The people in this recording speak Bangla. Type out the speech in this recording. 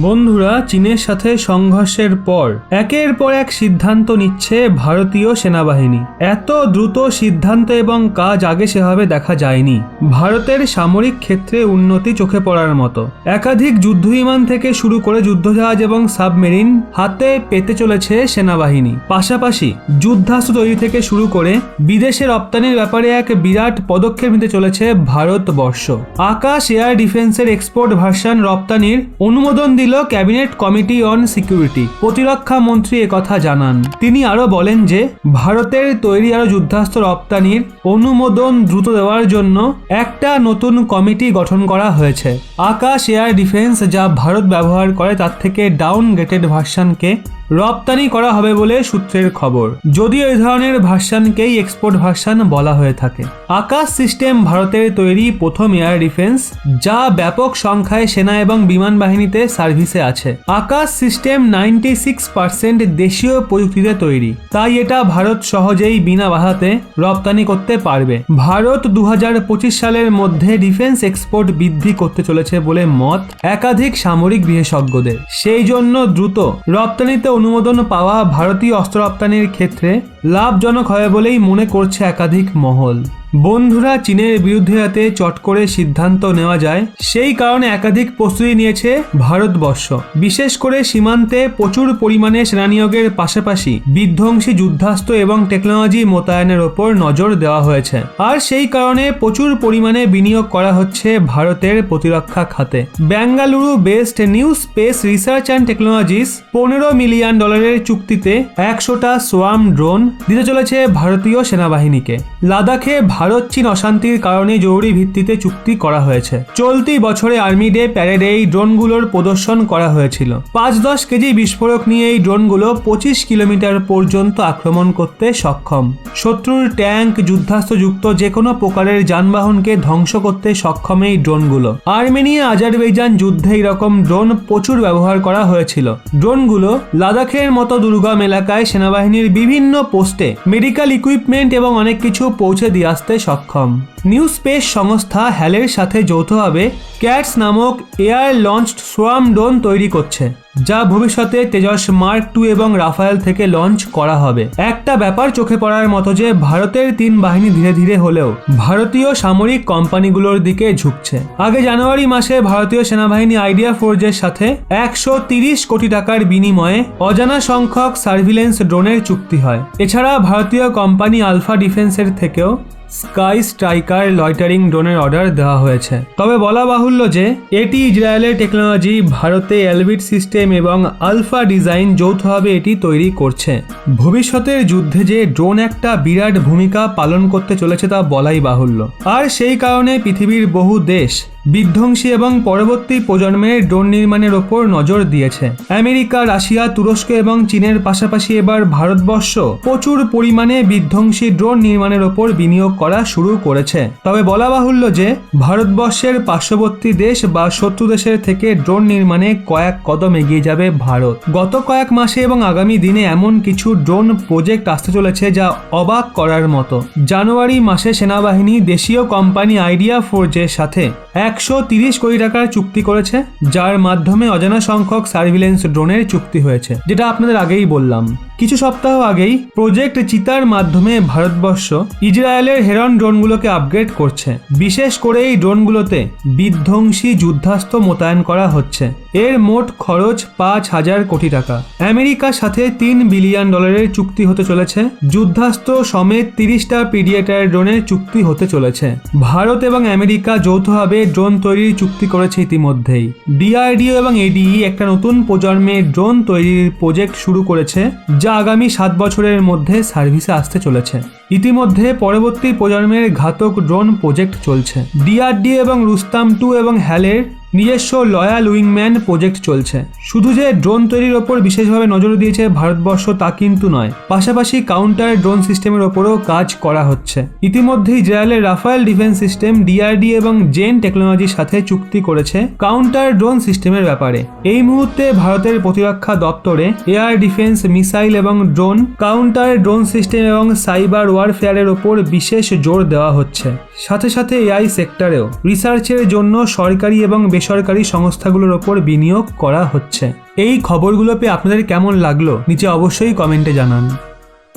বন্ধুরা, চীনের সাথে সংঘর্ষের পর একের পর এক সিদ্ধান্ত নিচ্ছে ভারতীয় সেনাবাহিনী। এত দ্রুত সিদ্ধান্ত এবং কাজ আগে সেভাবে দেখা যায়নি। ভারতের সামরিক ক্ষেত্রে উন্নতি চোখে পড়ার মতো। একাধিক যুদ্ধবিমান থেকে শুরু করে যুদ্ধজাহাজ এবং সাবমেরিন হাতে পেতে চলেছে সেনাবাহিনী। পাশাপাশি যুদ্ধাস্ত্র তৈরি থেকে শুরু করে বিদেশে রপ্তানির ব্যাপারে এক বিরাট পদক্ষেপ নিতে চলেছে ভারতবর্ষ। আকাশ এয়ার ডিফেন্সের এক্সপোর্ট ভার্সন রপ্তানির অনুমোদন দিল ক্যাবিনেট কমিটি অন সিকিউরিটি। প্রতিরক্ষা মন্ত্রী একথা জানান। তিনি আরো বলেন যে ভারতের তৈরি আরো যুদ্ধাস্ত্র রপ্তানির অনুমোদন দ্রুত দেওয়ার জন্য একটা নতুন কমিটি গঠন করা হয়েছে। আকাশ এয়ার ডিফেন্স যা ভারত ব্যবহার করে তার থেকে ডাউনগ্রেডেড ভার্সনকে রপ্তানি করা হবে বলে সূত্রের খবর। যদিও এই ধরনের ভার্সনকেই এক্সপোর্ট ভার্সন বলা হয়ে থাকে। আকাশ সিস্টেম ভারতের তৈরি প্রথম এয়ার ডিফেন্স যা ব্যাপক সংখ্যায় সেনা এবং বিমান বাহিনীতে সার্ভিসে আছে। আকাশ সিস্টেম 96% দেশীয় প্রযুক্তিতে তৈরি, তাই এটা ভারত সহজেই বিনা বাধাতে রপ্তানি করতে পারবে। ভারত 2025 সালের মধ্যে ডিফেন্স এক্সপোর্ট বৃদ্ধি করতে চলেছে বলে মত একাধিক সামরিক বিশেষজ্ঞদের। সেই জন্য দ্রুত রপ্তানিতে অনুমোদন পাওয়া ভারতীয় অস্ত্র রপ্তানির ক্ষেত্রে লাভজনক হবে বলেই মনে করছে একাধিক মহল। বন্ধুরা, চীনের বিরুদ্ধে যাতে চট করে সিদ্ধান্ত নেওয়া যায় সেই কারণে একাধিক প্রস্তুতি নিয়েছে ভারতবর্ষ। বিশেষ করে সীমান্তে প্রচুর পরিমাণে সেনা নিয়োগের পাশাপাশি বিধ্বংসী যুদ্ধাস্ত্র এবং টেকনোলজি মোতায়েনের ওপর নজর দেওয়া হয়েছে। আর সেই কারণে প্রচুর পরিমাণে বিনিয়োগ করা হচ্ছে ভারতের প্রতিরক্ষা খাতে। Bengaluru based new space research and technologies $15 million চুক্তিতে 100টা সোয়ার্ম ড্রোন দিতে চলেছে ভারতীয় সেনাবাহিনীকে। লাদাখে ভারত চীন অশান্তির কারণে জরুরি ভিত্তিতে চুক্তি করা হয়েছে। চলতি বছরে আর্মি ডে প্যারেডে এই ড্রোনগুলোর প্রদর্শন করা হয়েছিল। 5-10 কেজি বিস্ফোরক নিয়ে এই ড্রোনগুলো 25 কিলোমিটার পর্যন্ত আক্রমণ করতে সক্ষম। শত্রুর ট্যাঙ্ক, যুদ্ধাস্ত্রযুক্ত যে কোনো প্রকারের যানবাহনকে ধ্বংস করতে সক্ষম এই ড্রোনগুলো। আর্মেনিয়া আজারবাইজান যুদ্ধে এরকম ড্রোন প্রচুর ব্যবহার করা হয়েছিল। ড্রোনগুলো লাদাখের মতো দুর্গম এলাকায় সেনাবাহিনীর বিভিন্ন পোস্টে মেডিকেল ইকুইপমেন্ট এবং অনেক কিছু পৌঁছে দিয়ে আসতে সক্ষম। নিউ স্পেস সংস্থা হ্যালের সাথে যৌথভাবে ক্যাটস নামক এয়ার লঞ্চড সোয়ার্ম ড্রোন তৈরি করছে, যা ভবিষ্যতে তেজস মার্ক 2 এবং রাফায়েল থেকে লঞ্চ করা হবে। একটা ব্যাপার চোখে পড়ার মতো যে ভারতের 3 বাহিনী ধীরে ধীরে হলেও ভারতীয় সামরিক কোম্পানিগুলোর দিকে ঝুঁকছে। আগে জানুয়ারি মাসে ভারতীয় সেনাবাহিনী আইডিয়া ফোর্জের সাথে 130 কোটি টাকার বিনিময়ে অজানা সংখ্যক সার্ভিলেন্স ড্রোনের চুক্তি হয়। এছাড়া ভারতীয় কোম্পানি আলফা ডিফেন্সের থেকেও স্কাই স্ট্রাইকার লয়টারিং ড্রোনের অর্ডার দেওয়া হয়েছে। তবে বলা বাহুল্য যে এটি ইসরায়েলের টেকনোলজি, ভারতে এলবিট সিস্টেম এবং আলফা ডিজাইন যৌথভাবে এটি তৈরি করছে। ভবিষ্যতের যুদ্ধে যে ড্রোন একটা বিরাট ভূমিকা পালন করতে চলেছে তা বলাই বাহুল্য। আর সেই কারণে পৃথিবীর বহু দেশ বিধ্বংসী এবং পরবর্তী প্রজন্মের ড্রোন নির্মাণের ওপর নজর দিয়েছে। আমেরিকা, রাশিয়া, তুরস্ক এবং চীনের পাশাপাশি এবার ভারতবর্ষ প্রচুর পরিমাণে বিধ্বংসী ড্রোন নির্মাণের ওপর বিনিয়োগ করা শুরু করেছে। তবে বলা বাহুল্য যে ভারতবর্ষের পার্শ্ববর্তী দেশ বা শত্রু দেশের থেকে ড্রোন নির্মাণে কয়েক কদম এগিয়ে যাবে ভারত। গত কয়েক মাসে এবং আগামী দিনে এমন কিছু ড্রোন প্রজেক্ট আসতে চলেছে যা অবাক করার মতো। জানুয়ারি মাসে সেনাবাহিনী দেশীয় কোম্পানি আইডিয়া ফোর্জের সাথে 130 কোটি টাকার চুক্তি করেছে, যার মাধ্যমে অজানা সংখ্যক সার্ভিলেন্স ড্রোনের চুক্তি হয়েছে, যেটা আপনাদের আগেই বললাম। কিছু সপ্তাহ আগেই প্রজেক্ট চিতার মাধ্যমে ভারতবর্ষ ইসরায়েলের হেরন ড্রোনগুলোকে আপগ্রেড করছে। বিশেষ করে এই ড্রোনগুলোতে বিধ্বংসী যুদ্ধাস্ত্র মোতায়েন করা হচ্ছে। এর মোট খরচ 5000 কোটি টাকা। আমেরিকার সাথে $3 বিলিয়ন চুক্তি হতে চলেছে। যুদ্ধাস্ত্র সমেত 30টা প্রিডিয়েটার ড্রোনের চুক্তি হতে চলেছে। ভারত এবং আমেরিকা যৌথভাবে ড্রোন তৈরির চুক্তি করেছে ইতিমধ্যেই। ডিআরডিও এবং এডিই একটা নতুন প্রজন্মের ড্রোন তৈরির প্রজেক্ট শুরু করেছে, যা আগামী 7 বছরের মধ্যে সার্ভিসে আসতে চলেছে। ইতিমধ্যে পরবর্তী প্রজন্মের ঘাতক ড্রোন প্রজেক্ট চলছে। ডিআরডিও এবং রুস্তাম 2 এবং হ্যালের নিজস্ব লয়াল উইংম্যান প্রজেক্ট চলছে। শুধু যে ড্রোন তৈরির ওপর বিশেষভাবে নজর দিয়েছে ভারতবর্ষ তা কিন্তু নয়, পাশাপাশি কাউন্টার ড্রোন সিস্টেমের ওপরও কাজ করা হচ্ছে। ইতিমধ্যে ইসরায়েলের রাফায়েল ডিফেন্স সিস্টেম ডিআরডি এবং জেন টেকনোলজির সাথে চুক্তি করেছে কাউন্টার ড্রোন সিস্টেমের ব্যাপারে। এই মুহূর্তে ভারতের প্রতিরক্ষা দপ্তরে এয়ার ডিফেন্স, মিসাইল এবং ড্রোন, কাউন্টার ড্রোন সিস্টেম এবং সাইবার ওয়ারফেয়ারের ওপর বিশেষ জোর দেওয়া হচ্ছে। সাথে সাথে এআই সেক্টরেও রিসার্চের জন্য সরকারি এবং বেসরকারি সংস্থাগুলোর ওপর বিনিয়োগ করা হচ্ছে। এই খবরগুলো পেয়ে আপনাদের কেমন লাগলো নিচে অবশ্যই কমেন্টে জানান।